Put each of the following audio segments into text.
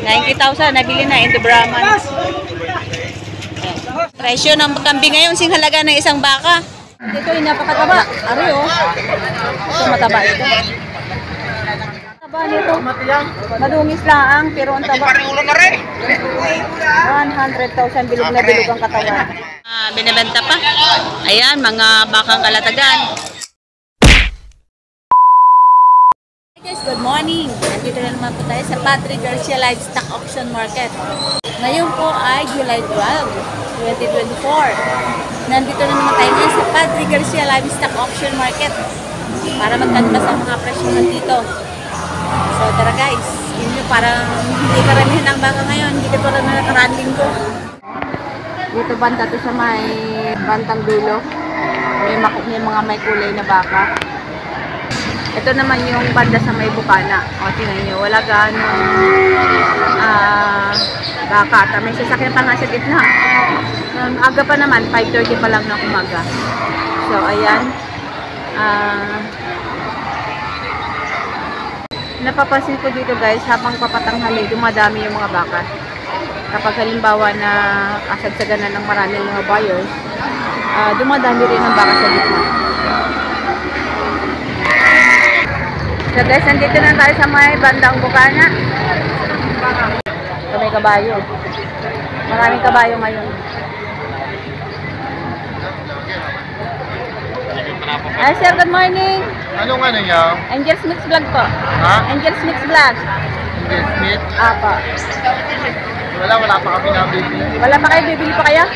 90,000, nabili na into Brahmans. Presyo ng kambing ngayon, sing halaga ng isang baka. Ito ay napakataba. Ari oh. Ito mataba ito. Taba nito. Madungis lang, pero ang taba. 100,000 bilog na bilog ang katawan. Binibenta pa. Ayan, mga bakang kalatagan. Hey guys, good morning. Nandito na naman po tayo sa Patrick Garcia Livestock Auction Market. Ngayon po ay July 12, 2024. Nandito na naman tayo ngayon sa Patrick Garcia Livestock Auction Market para magkanbas ang mga presyo nandito. So tara guys, yun yung parang hindi karamihan ang baka ngayon, hindi ko parang nakaranding ko. Dito banda to sa may bantang dulo. May mga may kulay na baka. Ito naman yung banda sa may bukana. O tingnan nyo, wala gaano baka. May sasakyan pa nga sa gitna. Aga pa naman, 5:30 pa lang ng umaga. So ayan. Napapansin ko dito guys, habang papatanghali, dumadami yung mga baka. Kapag halimbawa na kasagsagan na ng maraming mga buyers, dumadami rin ang baka sa gitna. So guys, nandito na tayo sa may bandang bukana. So may kabayo. Maraming kabayo ngayon. Ay sir, good morning. Anong ano niya? Angel's Mix Vlog po. Ha? Angel's Mix Vlog. Angel's Mix? Apo. Wala pa kami nabibili. Wala pa kayo? Bibili pa kaya?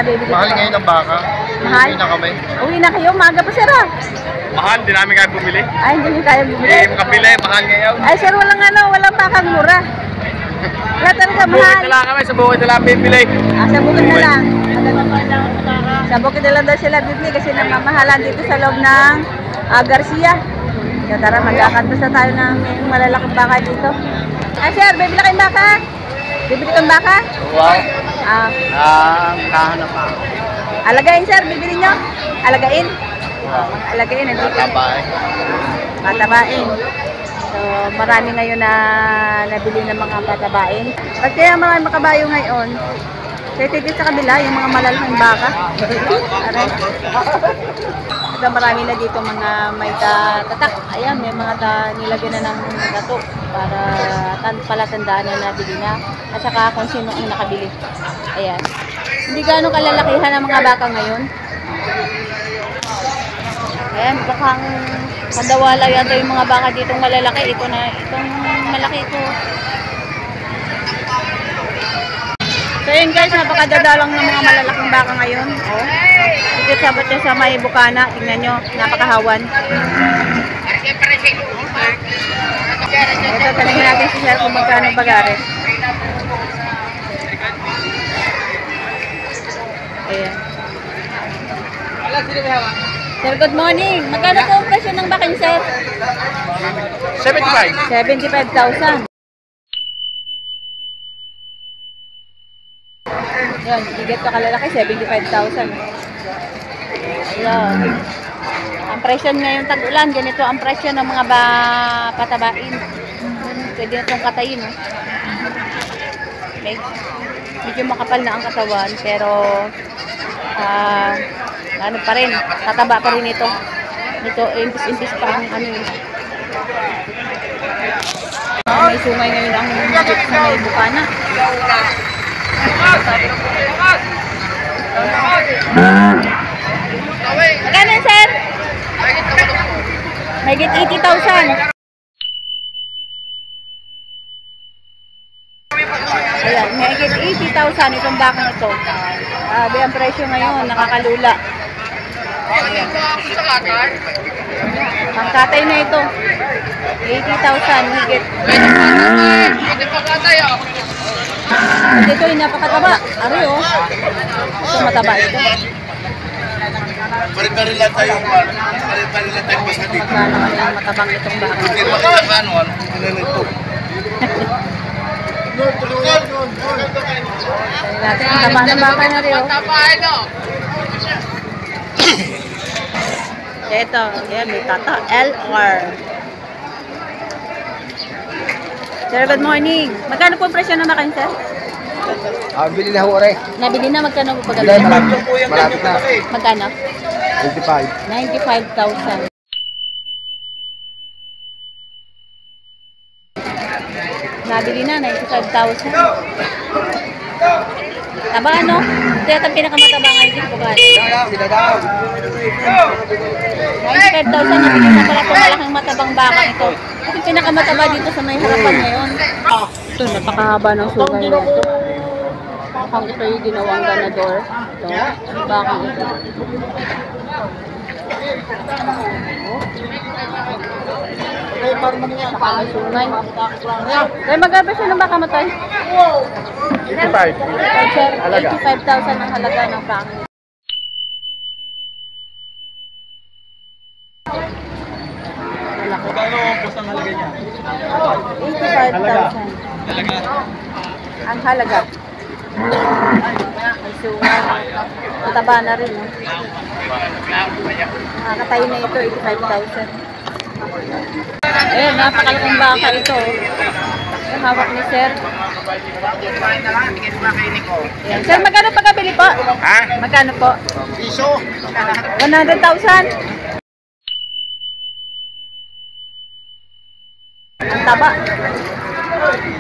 Bibili Mahal pa. ngayon ang baka. Mahal? Uwi na kami. Uwi na kayo? Maga pa sir ah. Mahal, di namin kaya bumili. Ay, hindi nyo kaya bumili. Makapila mahal ngayon. Ay sir, walang bakang mura. Wala talaga mahal. Sa bukid na lang kami, sa bukid na lang bibili. Sa bukid na lang. Sa bukid na lang daw sila bibili kasi namamahalan dito sa loob ng Garcia. So tara, magkakantos na tayo ng malalaking baka dito. Ay sir, bibili kayong baka? Bibili kayong baka? Wow. Kahanap ako. Alagain sir, bibili nyo? Alagain? Alagain, nandito. Patabain. So, marami ngayon na nabili ng mga patabain. At kaya marami makabayo ngayon. Kaya titis sa kabila, yung mga malalaking baka. Aray. Ito marami na dito mga may tatak. Ayan, may mga nilagyan na ng dato para palatandaan na nabili na. At saka kung sino ang nakabili. Ayan. Hindi gaano kalalakihan ang mga baka ngayon. Ayan, mukhang kadawala yata yung mga baka ditong malalaki. Itong malaki ito. So yun guys, napakadadalang ng mga malalaking baka ngayon. Oh. Dito sabat niya sa may bukana. Tingnan nyo, napakahawan. Ito, tanongin natin si sir kung magkano bagari. Ayan. Sir, good morning. Magkano po ang presyo ng baka niyo, sir? 75. 75,000. Yan, higit ka kalalaki, 75,000. Ayan. Ang presyo ngayong tag-ulan, ganito ang presyo ng mga patabain. Pwede na itong katayin. Oh. Medyo makapal na ang katawan, pero ano pa rin, tataba pa rin ito. Ito, impis-impis pa ang ano yun. May sungay ngayon ang higit sa may bukana. Magkano yun, sir? Higit 80,000. Ayan, higit 80,000 itong bakang ito. Ang presyo ngayon, nakakalula. Ang katay na ito. 80,000 higit. Ito yung napakataba. Ari oh. Ito mataba ito. Pari-pari lang tayo. Pari-pari lang tayo basta dito. Magkano yung matabang itong baka. Magkano? Ito. Natin ang taba ng baka na rin oh. Ito, yan, may tata. LR. Sir, good morning. Magkano po ang presyo ng makan, sir? Bili na ho, ore. Nabili na, magkano po Bilay, pagkano? malapit na. Magkano? 85. 95,000. Nabili na, 95,000. Taba ano? Ito yata ang pinakamataba ngayon dito. Pinadaw. 95,000 nabili na pala itong malaking matabang baka ito. Ito yung pinakamataba dito sa may harapan ngayon. Ito, napakahaba ng sugay na ito. Mukhang ito yung ginawang ganador. Ito, bakang ito. Sungay. Kaya magkano siya ng baka matay? 85. Sir, Halaga. 85,000 ang halaga ng baka. Malaki. Ano ang bus ang halaga niya? 85,000. Ang halaga. Ay, sungay. Mataba na rin. No? Nakakatayo na ito, 85,000. Ayan, napakalaking baka ito. Yung hawak ni Sir. Ayan. Sir, magkano pagkabili po? Ha? Magkano po? Piso. 100,000. Ang taba.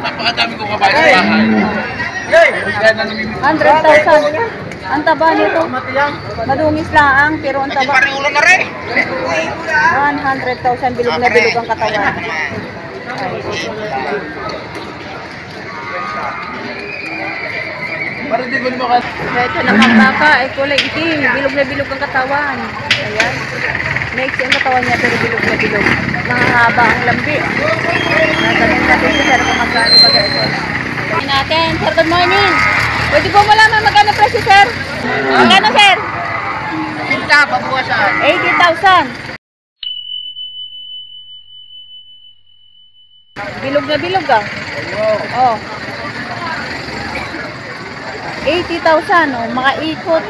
Napakadami ko kabayo sa bahay. Kaya na namimili. 100,000. Ang taba nito. Madungis lang, pero ang taba. Pari ulo na rin. 100,000 bilog na bilog ang katawan. Pari di ko mo ka. Ito naman baka ay kulay itim, bilog na bilog ang katawan. Ayan. Maiksi ang katawan niya pero bilog na bilog. Mahahaba ang lambi. Natanong natin si Sir kung magkano ba ito. Natin. Sir, good morning. Pwede po malaman magkano presyo, Sir? Magkano, Sir? Sinta, pabuwasan. 80,000. Bilog na bilog ah. Oh. 80,000 oh, mga ikot.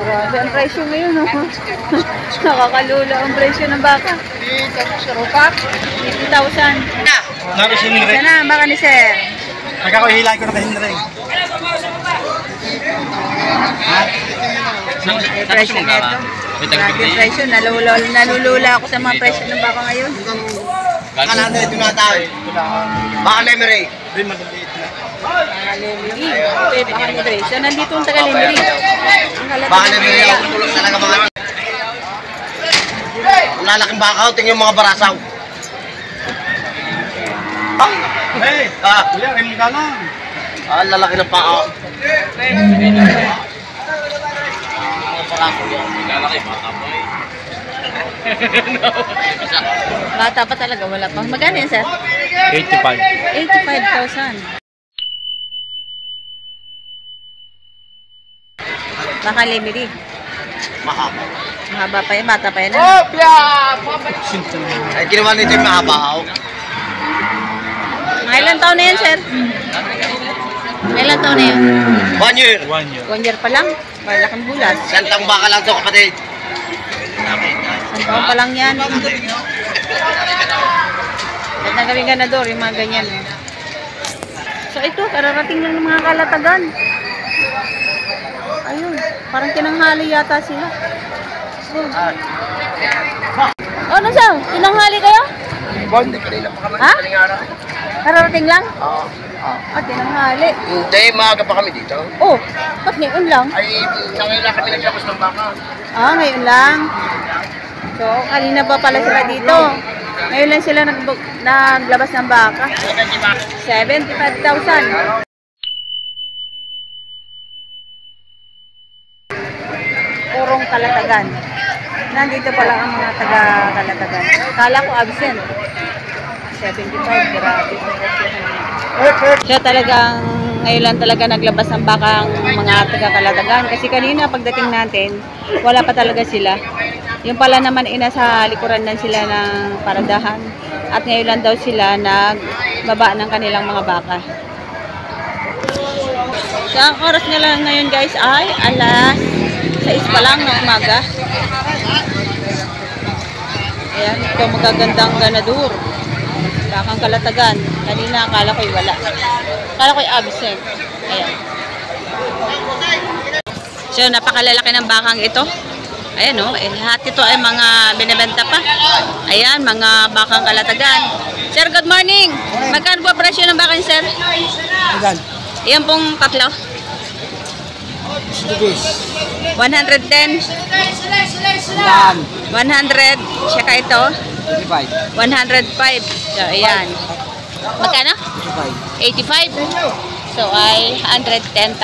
Grabe ang presyo ngayon oh. Nakakalula ang presyo ng baka. 80,000. Naro si Henry. Sana ang baka ni Sir. Nagkakahilan ko na kay Henry. May presyo nito. Grabe ang presyo. Nalulula ako sa mga presyo ng baka ngayon. Kala na ito na tayo. Baka memory. Din madaliit na. Taga-Lemiri. Okay, baka ni Dre. So, nandito ang Taga-Lemiri. Ang halata Baka ng memory kuya. ako tulog talaga mga. Ang lalaking bakaw, tingnan yung mga barasaw. Hey! Kuya, rin ka lang. Ang lalaki ng paa. Mga barasaw yan. Lalaki, baka mo eh. Bata pa talaga, wala pa. Magkano yan, sir? 85. 85,000. Baka Lemiri. Mahaba. Mahaba pa yan, bata pa yan. Ay, ginawa nito yung mahabaw. Mga ilang taon na yan, sir? Mga ilang taon na yan? 1 year. 1 year. 1 year pa lang. Malaking bulas. Santang baka lang to kapatid. Ang taon pa lang yan. At nagawing ganador, yung mga ganyan. Eh. So ito, kararating lang ng mga kalatagan. Ayun, parang tinanghali yata sila. So, ano siya? Tinanghali kayo? Hindi kanina pa kami. Ha? Kararating lang? Oo. Tinanghali. Hindi, maaga pa kami dito. Oh, ba't ngayon lang? Ay, nangyayon lang kami naglabas ng baka. Ngayon lang. So, kanina pa pala sila dito. Ngayon lang sila naglabas ng baka. 75,000. Purong Kalatagan. Nandito pala ang mga taga-Kalatagan. Kala ko absent. 75, grabe. So talagang ngayon lang talaga naglabas ng baka ang mga taga-Kalatagan. Kasi kanina pagdating natin, wala pa talaga sila. Yung pala naman nasa likuran lang sila ng paradahan. At ngayon lang daw sila nagbaba ng kanilang mga baka. So ang oras nga lang ngayon guys ay alas 6 pa lang ng umaga. Ayan, ito magagandang ganador. Bakang Kalatagan. Kanina akala ko'y wala. Akala ko'y absent. Ayan. So, napakalalaki ng bakang ito. Ayan o. Lahat ito ay mga binibenta pa. Ayan, mga bakang Kalatagan. Sir, good morning. Magkano po presyo ng bakang, sir? Ayan. Ayan pong tatlo. 110. 100. Tsaka ito. 105. So, ayan. Magkano? 85. So, ay 110,000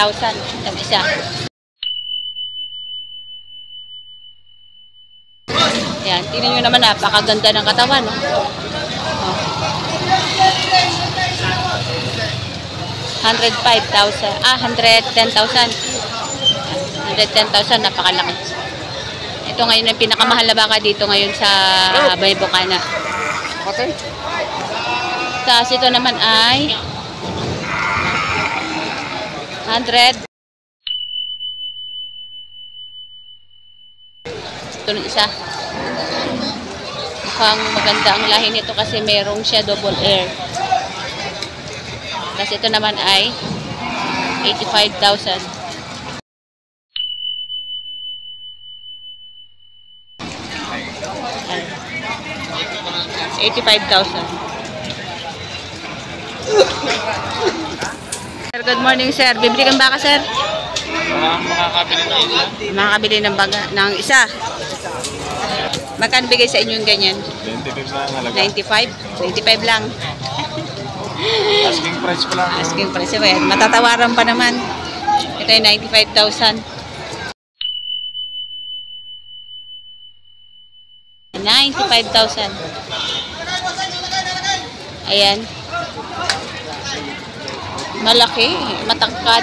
ang isa. Ayan. Tingnan nyo naman, napakaganda ng katawan. No? Oh. 105,000. 110,000. 110,000, napakalaki. Ito ngayon ang pinakamahal na baka dito ngayon sa Baybokana. Okay. Tapos ito naman ay 100. Ito ng isa. Mukhang maganda ang lahi nito kasi merong siya double air. Tapos ito naman ay 85,000. 85,000. Sir, good morning, sir. Bibili kang baka, sir? Makakabili na isa. Makakabili ng baga ng isa. Magkano bigay sa inyo yung ganyan? 25 na ang halaga. 95? 25 lang. Asking price ko lang. Asking price ba yan? Matatawaran pa naman. Ito yung 95,000. 95,000. Ayan. Malaki, matangkad.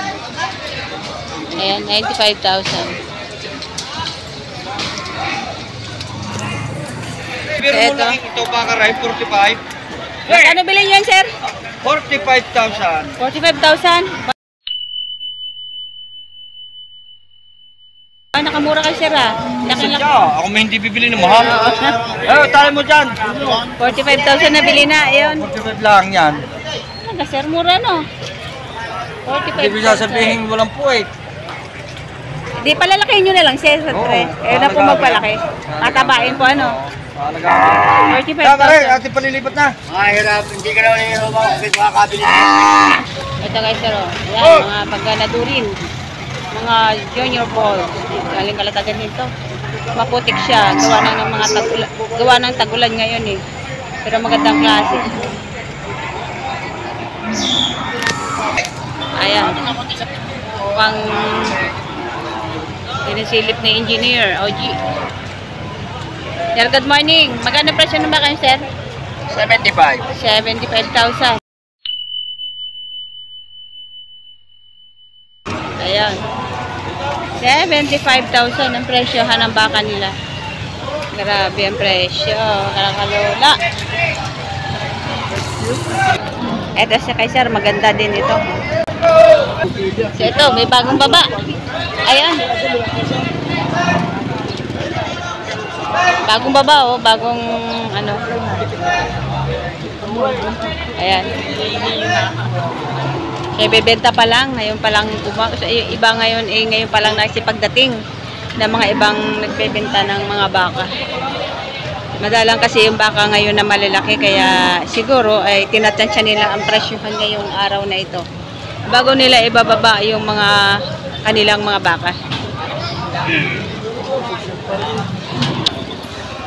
Ayan, 95,000. Pero Eto. lang ito baka rin 45. Magkano bilhin yan, sir? 45,000. 45,000? Ah, nakamura kayo, sir, ah. Laki-laki. Sadya, ako may hindi bibili ng mahal. Tayo mo dyan. 45,000 na bili na, ayun. 45 lang yan. Ano, sir, mura, no? Hindi ko 45,000. sasabihin walang puwet. Di, palalakihin nyo na lang, sir, sa tre. Ayun na po magpalaki. Tatabain po, ano? Talaga. 45,000. Ate palilipat na. Mahirap, hindi ka naman yung kasi makakabili. Ito guys, sir, oh. Ayan, mga pagkanadurin. Mga junior balls. Galing Kalatagan nito. Maputik siya. Gawa ng mga tagulan. Gawa ng tagulan ngayon eh. Pero magandang klase. Ayan. Pang sinisilip ni engineer, OG. Sir, good morning. Magkano presyo ng baka, sir? 75. 75,000. Ayan. 75,000 ang presyohan ng baka nila. Grabe ang presyo. Kalakalola. Eto si kay sir, maganda din ito. So ito, may bagong baba. Ayan. Bagong baba, oh. Bagong ano. Ayan. Kaya bebenta pa lang, ngayon pa lang iba ngayon ngayon pa lang nagsipagdating ng mga ibang nagbebenta ng mga baka. Madalang kasi yung baka ngayon na malalaki kaya siguro ay tinatansya nila ang presyohan ngayong araw na ito. Bago nila ibababa yung mga kanilang mga baka.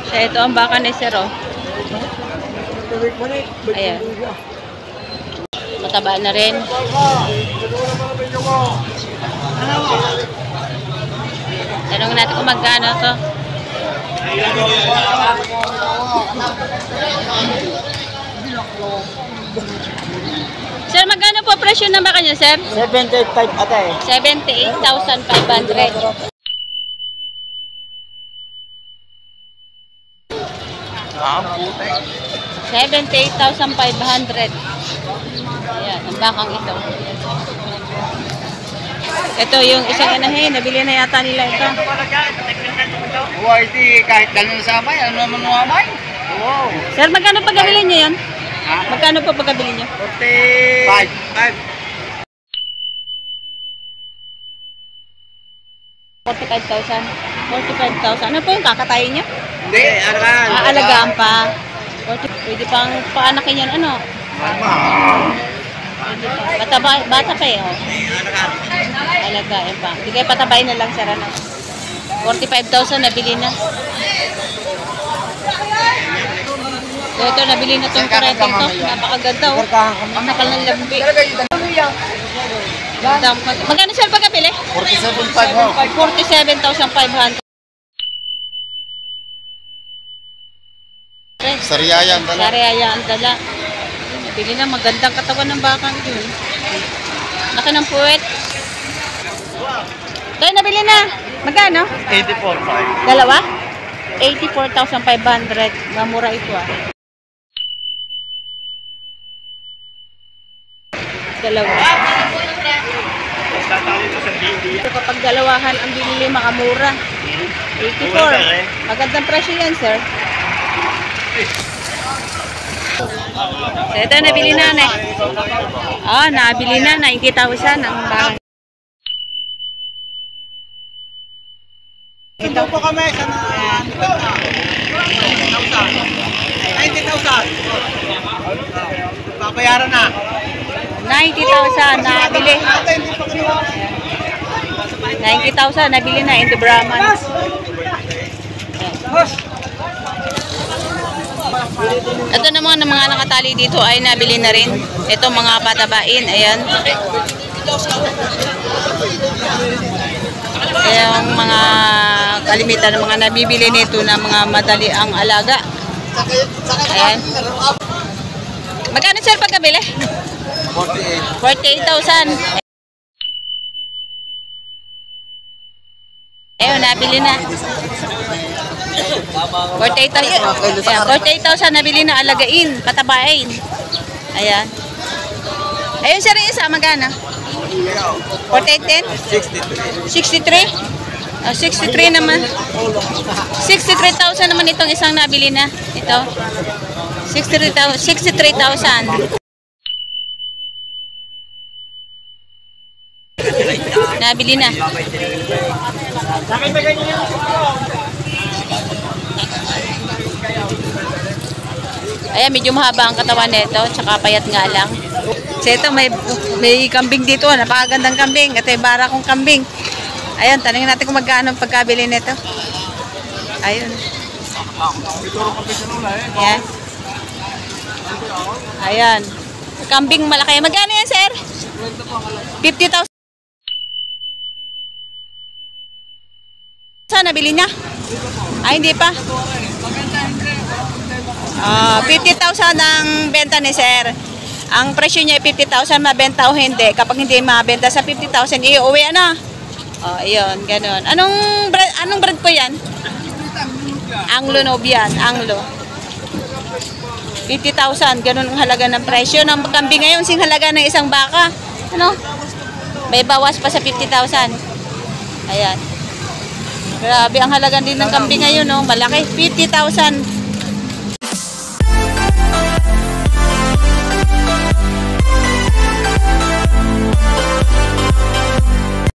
So ito ang baka ni Sir, oh. Ayan. Mataba na rin. Tanong natin kung magkano to. Sir, magkano po presyo ng baka niyo, sir? 75 ate. 78,500. Ah, putek. 78,500. Ayan, ang bakang ito. Ito yung isang inahin, nabili na yata nila ito. Hindi kahit dalhin sa amay, ano naman ang amay? Wow. Sir, magkano pagkabili niyo yan? Magkano po pagkabili niyo? 45,000. 45,000. Ano po yung kakatayin niya? Hindi, arakan. Aalagaan pa. Pwede pang paanakin yan, ano? Pwede pa. Bata pa eh, oh. Alagaan pa. Hindi kayo patabayin na lang, sir, ano? 45,000 nabili na. So, ito, nabili na itong kareteng to. Napakaganda, oh. Ang nakal ng lambi. Magkano, sir, pagkabili? 47,500. Sariaya ang dala. Sariaya ang dala. Nabili na, magandang katawan ng bakang yun. Laki ng puwet. Tayo, nabili na. Magkano? 84,500. Dalawa? 84,500. Mamura ito, ah. Dalawa. Ito kapag dalawahan ang binili, makamura. 84. Magandang presyo yan, sir. So, ito, nabili na, ne. Oh, nabili na, 90,000 ang bahay. Ito po kami sa 90,000. Babayaran na. 90,000 nabili. 90,000 nabili na into Brahman. Ito naman ng mga nakatali dito ay nabili na rin. Ito mga patabain, ayan. Yung mga kalimitan ng mga nabibili nito na mga madali ang alaga. Ayan. Magkano, sir, pagkabili? 48,000. Ayun, nabili na. 48,000. 48,000 nabili na, alagain, patabain. Ayan. Ayun, sir, yung isa, magkano? 48,10? 63? 63 naman. 63,000 naman itong isang nabili na. Ito. 63,000. Nabili na. Ayan, medyo mahaba ang katawan nito, tsaka payat nga lang. So ito, may kambing dito, napakagandang kambing. Ito yung bara kong kambing. Ayan, tanongin natin kung magkano ang pagkabili nito. Ayun. Ayan. Ayan. Kambing malaki. Magkano yan, sir? 50,000. Saan nabili niya? Ay, hindi pa. 50,000 ang benta ni sir. Ang presyo niya ay 50,000, mabenta o hindi. Kapag hindi mabenta sa 50,000, iuwi na. Ayun, ganun. Anong brand po yan? Anglo Nubian, Anglo. 50,000, ganun ang halaga ng presyo ng kambing ngayon, sing halaga ng isang baka. Ano? May bawas pa sa 50,000. Ayan. Grabe ang halaga din ng kambing ngayon, no? Malaki, 50,000.